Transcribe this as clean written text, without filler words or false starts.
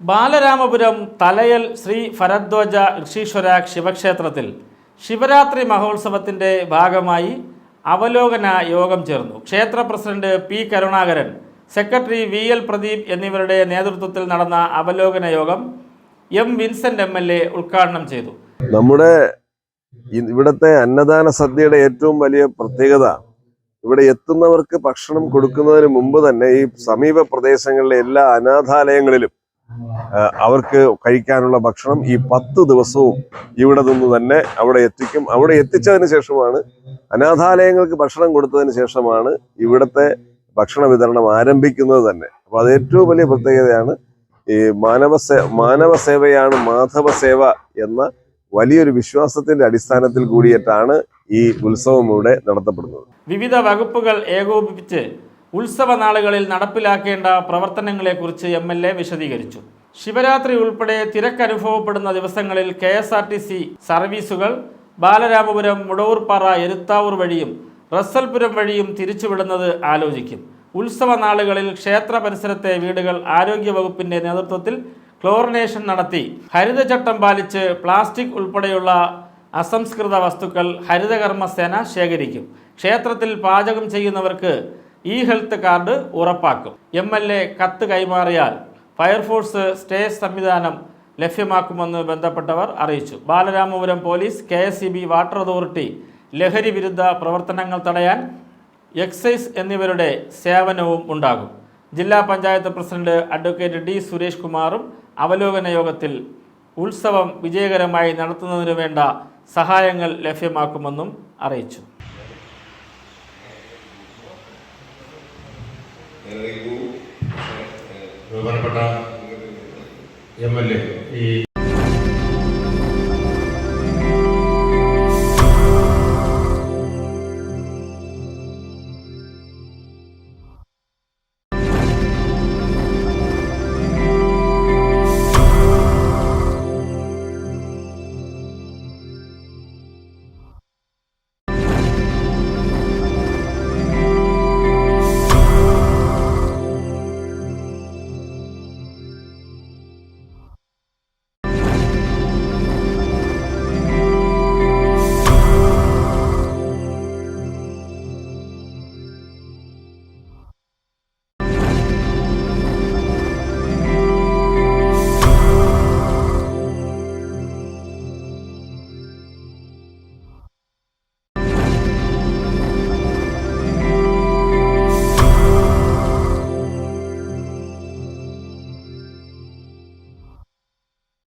ബാലരാമപുരം തലയൽ ശ്രീ ഭരദ്വാജ ഋഷീശ്വര ശിവക്ഷേത്രത്തിൽ ശിവരാത്രി മഹോത്സവത്തിൻ്റെ ഭാഗമായി അവലോകന യോഗം ചേർന്നു. ക്ഷേത്ര president P Karunakaran, secretary VL Pradeep എന്നിവരുടെ നേതൃത്വത്തിൽ നടന്ന അവലോകന യോഗം M വിൻസെന്റ് MLA ഉദ്ഘാടനം ചെയ്തു. നമ്മുടെ ഇവിടുത്തെ അന്നദാന സദ്യയുടെ ഏറ്റവും വലിയ പ്രത്യേകത, ഇവിടെ എത്തുന്നവർക്ക് ഭക്ഷണം കൊടുക്കുന്നതിന് മുമ്പ് തന്നെ ഈ സമീപ പ്രദേശങ്ങളിലെ എല്ലാ അനാഥാലയങ്ങളിലും അവർക്ക് കഴിക്കാനുള്ള ഭക്ഷണം ഈ 10 ദിവസവും ഇവിടെ നിന്ന് തന്നെ അവിടെ എത്തിക്കും. അവിടെ എത്തിച്ചതിന് ശേഷമാണ്, അനാഥാലയങ്ങൾക്ക് ഭക്ഷണം കൊടുത്തതിന് ശേഷമാണ് ഇവിടുത്തെ ഭക്ഷണ വിതരണം ആരംഭിക്കുന്നത് തന്നെ. അപ്പോൾ അത് ഏറ്റവും വലിയ പ്രത്യേകതയാണ്. ഈ മാനവ സേവയാണ് മാധവ സേവ എന്ന വലിയൊരു വിശ്വാസത്തിന്റെ അടിസ്ഥാനത്തിൽ കൂടിയിട്ടാണ് ഈ ഉത്സവം ഇവിടെ നടത്തപ്പെടുന്നത്. വിവിധ വകുപ്പുകൾ ഏകോപിപ്പിച്ച് ഉത്സവ നാളുകളിൽ നടപ്പിലാക്കേണ്ട പ്രവർത്തനങ്ങളെക്കുറിച്ച് MLA വിശദീകരിച്ചു. ശിവരാത്രി ഉൾപ്പെടെ തിരക്കനുഭവപ്പെടുന്ന ദിവസങ്ങളിൽ KSRTC സർവീസുകൾ ബാലരാമപുരം, മുടവൂർപ്പാറ, എരുത്താവൂർ വഴിയും റസൽപുരം വഴിയും തിരിച്ചുവിടുന്നത് ആലോചിക്കും. ഉത്സവ നാളുകളിൽ ക്ഷേത്ര പരിസരത്തെ വീടുകൾ ആരോഗ്യവകുപ്പിന്റെ നേതൃത്വത്തിൽ ക്ലോറിനേഷൻ നടത്തി ഹരിതചട്ടം പാലിച്ച് പ്ലാസ്റ്റിക് ഉൾപ്പെടെയുള്ള അസംസ്കൃത വസ്തുക്കൾ ഹരിതകർമ്മസേന ശേഖരിക്കും. ക്ഷേത്രത്തിൽ പാചകം ചെയ്യുന്നവർക്ക് ഹെൽത്ത് കാർഡ് ഉറപ്പാക്കും. MLA കത്ത് കൈമാറിയാൽ ഫയർഫോഴ്സ് സ്റ്റേ സംവിധാനം ലഭ്യമാക്കുമെന്ന് ബന്ധപ്പെട്ടവർ അറിയിച്ചു. Balaramapuram police, KSEB, water authority, ലഹരി വിരുദ്ധ പ്രവർത്തനങ്ങൾ തടയാൻ എക്സൈസ് എന്നിവരുടെ സേവനവും ഉണ്ടാകും. ജില്ലാ panchayat president advocate D Suresh കുമാറും അവലോകന യോഗത്തിൽ ഉത്സവം വിജയകരമായി നടത്തുന്നതിനു വേണ്ട സഹായങ്ങൾ ലഭ്യമാക്കുമെന്നും അറിയിച്ചു. ബഹുമാനപ്പെട്ട MLA